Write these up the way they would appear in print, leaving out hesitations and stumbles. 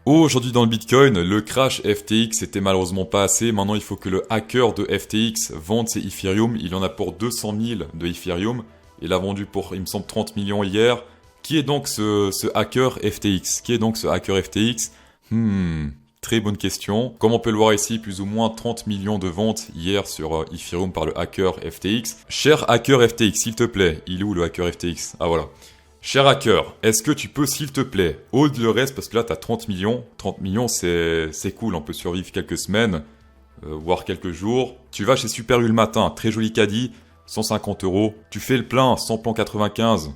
Aujourd'hui dans le Bitcoin, le crash FTX était malheureusement pas assez. Maintenant, il faut que le hacker de FTX vende ses Ethereum. Il en a pour 200 000 de Ethereum. Il a vendu pour, il me semble, 30 millions hier. Qui est donc ce hacker FTX? Qui est donc ce hacker FTX? Très bonne question. Comme on peut le voir ici, plus ou moins 30 millions de ventes hier sur Ethereum par le hacker FTX. Cher hacker FTX, s'il te plaît. Il est où le hacker FTX? Ah voilà. Cher hacker, est-ce que tu peux, s'il te plaît, hold le reste parce que là, t'as 30 millions. 30 millions, c'est cool, on peut survivre quelques semaines, voire quelques jours. Tu vas chez Super U le matin, très joli caddie, 150 €. Tu fais le plein, 100 plans 95.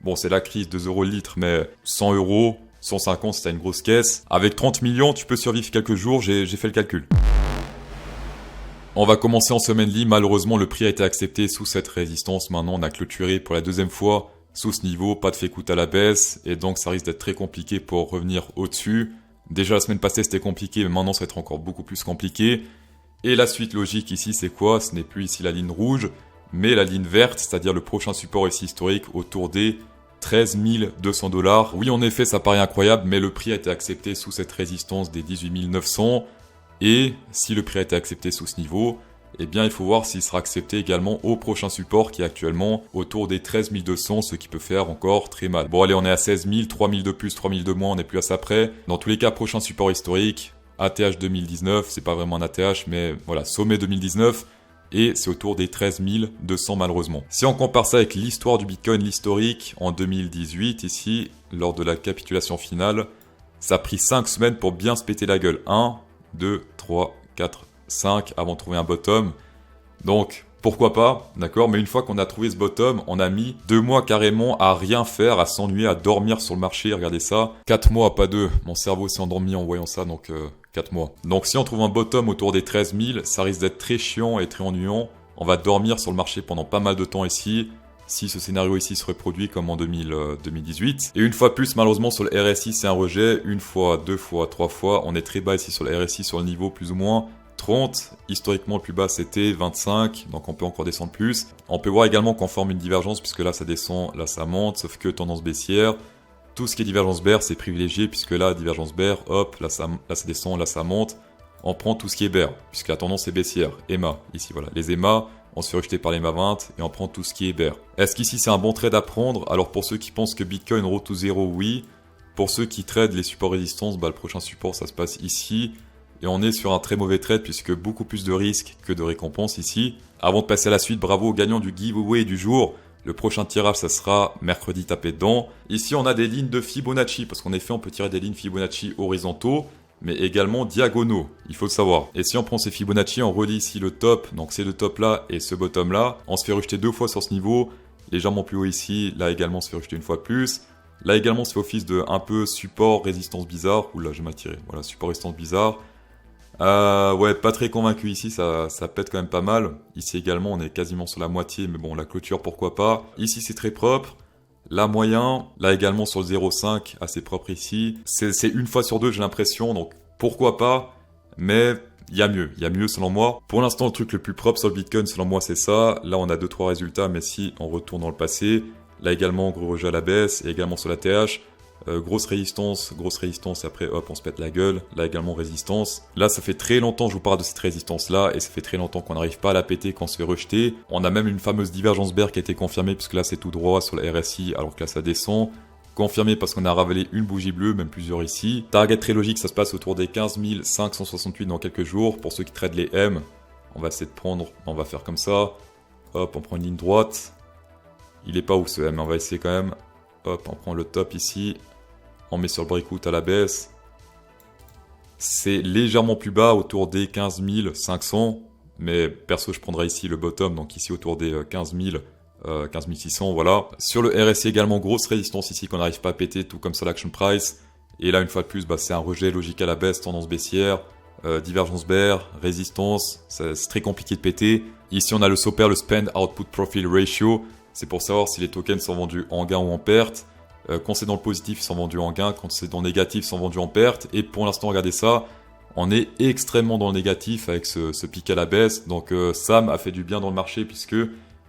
Bon, c'est la crise, 2 € le litre, mais 100 €, 150 si t'as une grosse caisse. Avec 30 millions, tu peux survivre quelques jours, j'ai fait le calcul. On va commencer en semaine libre. Malheureusement, le prix a été accepté sous cette résistance. Maintenant, on a clôturé pour la deuxième fois sous ce niveau, pas de fake-out à la baisse, et donc ça risque d'être très compliqué pour revenir au-dessus. Déjà la semaine passée c'était compliqué, mais maintenant ça va être encore beaucoup plus compliqué. Et la suite logique ici c'est quoi? Ce n'est plus ici la ligne rouge, mais la ligne verte, c'est-à-dire le prochain support ici historique autour des 13 200 $. Oui, en effet, ça paraît incroyable, mais le prix a été accepté sous cette résistance des 18 900. Et si le prix a été accepté sous ce niveau, eh bien, il faut voir s'il sera accepté également au prochain support qui est actuellement autour des 13 200, ce qui peut faire encore très mal. Bon, allez, on est à 16 000, 3 000 de plus, 3 000 de moins, on n'est plus à ça près. Dans tous les cas, prochain support historique, ATH 2019, c'est pas vraiment un ATH, mais voilà, sommet 2019. Et c'est autour des 13 200 malheureusement. Si on compare ça avec l'histoire du Bitcoin, l'historique, en 2018, ici, lors de la capitulation finale, ça a pris 5 semaines pour bien se péter la gueule. 1, 2, 3, 4, 5 avant de trouver un bottom. Donc, pourquoi pas, d'accord? Mais une fois qu'on a trouvé ce bottom, on a mis 2 mois carrément à rien faire, à s'ennuyer, à dormir sur le marché. Regardez ça. 4 mois, pas 2. Mon cerveau s'est endormi en voyant ça, donc 4 mois. Donc si on trouve un bottom autour des 13 000, ça risque d'être très chiant et très ennuyant. On va dormir sur le marché pendant pas mal de temps ici. Si ce scénario ici se reproduit comme en 2018. Et une fois plus, malheureusement, sur le RSI, c'est un rejet. Une fois, 2 fois, 3 fois. On est très bas ici sur le RSI, sur le niveau plus ou moins 30. Historiquement, le plus bas, c'était 25. Donc, on peut encore descendre plus. On peut voir également qu'on forme une divergence, puisque là, ça descend, là, ça monte. Sauf que tendance baissière. Tout ce qui est divergence bear, c'est privilégié, puisque là, divergence bear, hop, là, ça descend, là, ça monte. On prend tout ce qui est bear, puisque la tendance est baissière. EMA, ici, voilà. Les EMA, on se fait rejeter par les MA 20 et on prend tout ce qui est bear. Est-ce qu'ici c'est un bon trade à prendre? Alors pour ceux qui pensent que Bitcoin road to zero, oui. Pour ceux qui tradent les supports résistance, le prochain support ça se passe ici. Et on est sur un très mauvais trade puisque beaucoup plus de risques que de récompenses ici. Avant de passer à la suite, bravo aux gagnants du giveaway du jour. Le prochain tirage ça sera mercredi tapé dedans. Ici on a des lignes de Fibonacci parce qu'en effet on peut tirer des lignes Fibonacci horizontaux, mais également diagonaux, il faut le savoir. Et si on prend ces Fibonacci, on relie ici le top, donc ces deux tops là et ce bottom là, on se fait rejeter 2 fois sur ce niveau, légèrement plus haut ici, là également on se fait rejeter une fois plus, là également on se fait office de un peu support, résistance bizarre, oula je m'attirais, voilà support, résistance bizarre. Ouais, pas très convaincu ici, ça pète quand même pas mal. Ici également on est quasiment sur la moitié, mais bon la clôture pourquoi pas. Ici c'est très propre. Là moyen, là également sur le 0,5, assez propre ici. C'est une fois sur deux j'ai l'impression, donc pourquoi pas, mais il y a mieux selon moi. Pour l'instant le truc le plus propre sur le Bitcoin selon moi c'est ça. Là on a 2-3 résultats, mais si on retourne dans le passé, là également gros rejet à la baisse, et également sur la TH. Grosse résistance, et après hop on se pète la gueule, là également résistance. Là ça fait très longtemps que je vous parle de cette résistance là, et ça fait très longtemps qu'on n'arrive pas à la péter quand on se fait rejeter. On a même une fameuse divergence bear qui a été confirmée, puisque là c'est tout droit sur la RSI, alors que là ça descend. Confirmé parce qu'on a ravalé une bougie bleue, même plusieurs ici. Target très logique, ça se passe autour des 15 568 dans quelques jours. Pour ceux qui tradent les M, on va essayer de prendre, on va faire comme ça. Hop, on prend une ligne droite. Il est pas où ce M, on va essayer quand même. Hop, on prend le top ici. On met sur le breakout à la baisse. C'est légèrement plus bas, autour des 15 500. Mais perso, je prendrai ici le bottom, donc ici autour des 15 600, voilà. Sur le RSI également, grosse résistance ici qu'on n'arrive pas à péter, tout comme sur l'action price. Et là, une fois de plus, c'est un rejet logique à la baisse, tendance baissière, divergence bear, résistance. C'est très compliqué de péter. Ici, on a le SOPR, le Spend Output Profit Ratio. C'est pour savoir si les tokens sont vendus en gain ou en perte. Quand c'est dans le positif, ils sont vendus en gain. Quand c'est dans le négatif, ils sont vendus en perte. Et pour l'instant, regardez ça. On est extrêmement dans le négatif avec ce pic à la baisse. Donc Sam a fait du bien dans le marché puisque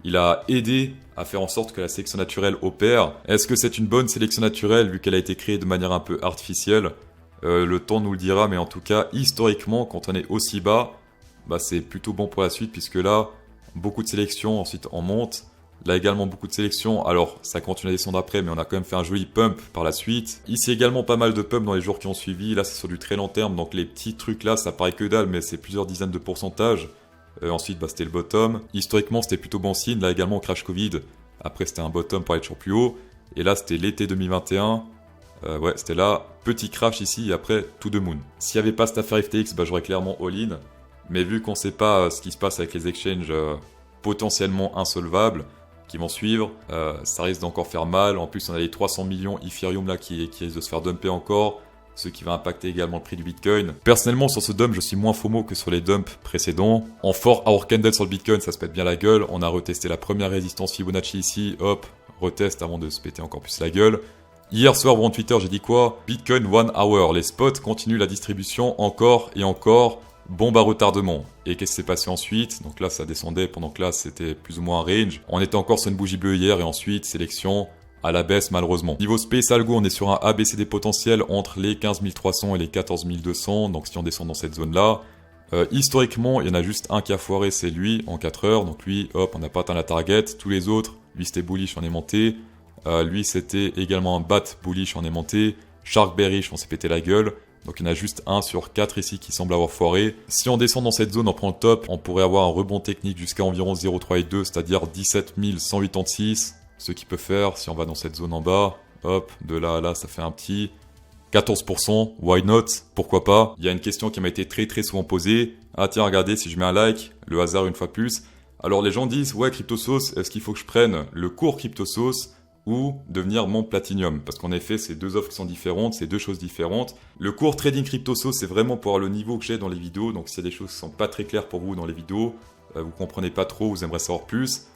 il a aidé à faire en sorte que la sélection naturelle opère. Est-ce que c'est une bonne sélection naturelle vu qu'elle a été créée de manière un peu artificielle? Le temps nous le dira, mais en tout cas, historiquement, quand on est aussi bas, bah c'est plutôt bon pour la suite, puisque là, beaucoup de sélections, ensuite on monte. Là également beaucoup de sélections, alors ça continue à descendre après, mais on a quand même fait un joli pump par la suite. Ici également pas mal de pump dans les jours qui ont suivi, là c'est sur du très long terme, donc les petits trucs là ça paraît que dalle, mais c'est plusieurs dizaines de pourcentages. Ensuite bah, c'était le bottom, historiquement c'était plutôt bon signe, là également crash Covid, après c'était un bottom pour aller toujours plus haut, et là c'était l'été 2021, ouais c'était là, petit crash ici et après tout de moon. S'il n'y avait pas cette affaire FTX, bah j'aurais clairement all-in, mais vu qu'on sait pas ce qui se passe avec les exchanges potentiellement insolvables, qui vont suivre, ça risque d'encore faire mal. En plus, on a les 300 millions Ethereum là qui risquent de se faire dumper encore, ce qui va impacter également le prix du Bitcoin. Personnellement, sur ce dump, je suis moins FOMO que sur les dumps précédents. En fort hour candle sur le Bitcoin, ça se pète bien la gueule. On a retesté la première résistance Fibonacci ici, hop, retest avant de se péter encore plus la gueule. Hier soir, sur Twitter, j'ai dit quoi? Bitcoin 1 hour. Les spots continuent la distribution encore et encore. Bombe à retardement. Et qu'est-ce qui s'est passé ensuite? Donc là, ça descendait pendant que là, c'était plus ou moins un range. On était encore sur une bougie bleue hier et ensuite, sélection à la baisse malheureusement. Niveau Space Algo, on est sur un ABCD potentiel entre les 15 300 et les 14 200. Donc si on descend dans cette zone-là, historiquement, il y en a juste un qui a foiré, c'est lui, en 4 heures. Donc lui, hop, on n'a pas atteint la target. Tous les autres, lui c'était bullish, on est monté. Lui c'était également un bat bullish, on est monté. Shark bearish, on s'est pété la gueule. Donc il y en a juste 1 sur 4 ici qui semble avoir foiré. Si on descend dans cette zone, on prend le top, on pourrait avoir un rebond technique jusqu'à environ 0,3 et 2, c'est-à-dire 17 186. Ce qui peut faire, si on va dans cette zone en bas, hop, de là à là, ça fait un petit 14%, why not? Pourquoi pas? Il y a une question qui m'a été très souvent posée. Ah tiens, regardez, si je mets un like, le hasard une fois plus. Alors les gens disent, ouais, CryptoSauce, est-ce qu'il faut que je prenne le cours CryptoSauce ou devenir mon Platinium? Parce qu'en effet, c'est deux offres qui sont différentes, c'est deux choses différentes. Le cours Trading CryptoSauce, c'est vraiment pour avoir le niveau que j'ai dans les vidéos. Donc s'il y a des choses qui sont pas très claires pour vous dans les vidéos, vous comprenez pas trop, vous aimeriez savoir plus,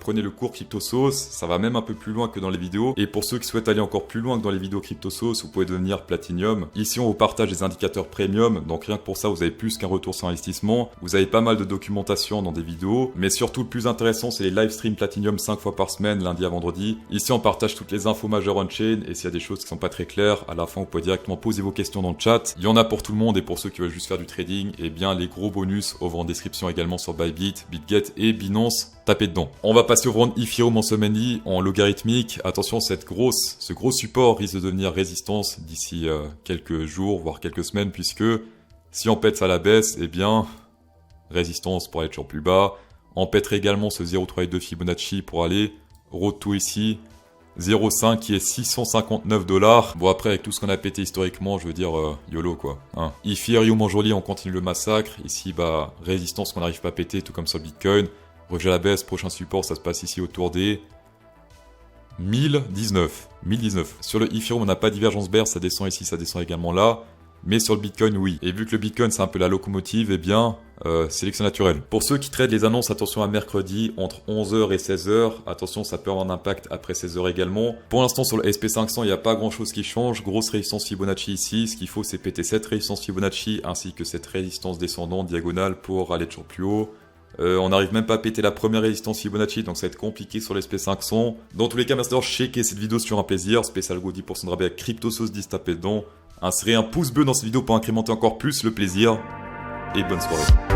prenez le cours CryptoSauce, ça va même un peu plus loin que dans les vidéos. Et pour ceux qui souhaitent aller encore plus loin que dans les vidéos CryptoSauce, vous pouvez devenir Platinium. Ici, on vous partage des indicateurs premium, donc rien que pour ça, vous avez plus qu'un retour sur investissement. Vous avez pas mal de documentation dans des vidéos, mais surtout le plus intéressant, c'est les live streams Platinium 5 fois par semaine, lundi à vendredi. Ici, on partage toutes les infos majeures on-chain, et s'il y a des choses qui sont pas très claires, à la fin, vous pouvez directement poser vos questions dans le chat. Il y en a pour tout le monde, et pour ceux qui veulent juste faire du trading, et bien les gros bonus over en description également sur Bybit, BitGet et Binance. Tapez dedans. On va passer au round Ethereum en semaine en logarithmique. Attention, ce gros support risque de devenir résistance d'ici quelques jours, voire quelques semaines, puisque si on pète ça à la baisse, eh bien, résistance pour aller toujours plus bas. On pèterait également ce 0,32 Fibonacci pour aller road to ici, 0,5 qui est 659 $. Bon après avec tout ce qu'on a pété historiquement, je veux dire YOLO quoi. Hein. Ethereum en joli, on continue le massacre. Ici, résistance qu'on n'arrive pas à péter, tout comme sur le Bitcoin. Rejet à la baisse, prochain support, ça se passe ici autour des 1019. Sur le Ethereum, on n'a pas de divergence bear, ça descend ici, ça descend également là. Mais sur le Bitcoin, oui. Et vu que le Bitcoin, c'est un peu la locomotive, eh bien, sélection naturelle. Pour ceux qui tradent les annonces, attention à mercredi, entre 11h et 16h. Attention, ça peut avoir un impact après 16h également. Pour l'instant, sur le SP500, il n'y a pas grand-chose qui change. Grosse résistance Fibonacci ici. Ce qu'il faut, c'est péter cette résistance Fibonacci, ainsi que cette résistance descendante diagonale pour aller toujours plus haut. On n'arrive même pas à péter la première résistance Fibonacci, donc ça va être compliqué sur l'SP500. Dans tous les cas, merci d'avoir checké cette vidéo sur un plaisir. Spécial Go 10% de rabais avec CryptoSauce 10, tapez dedans. Insérez un pouce bleu dans cette vidéo pour incrémenter encore plus le plaisir. Et bonne soirée.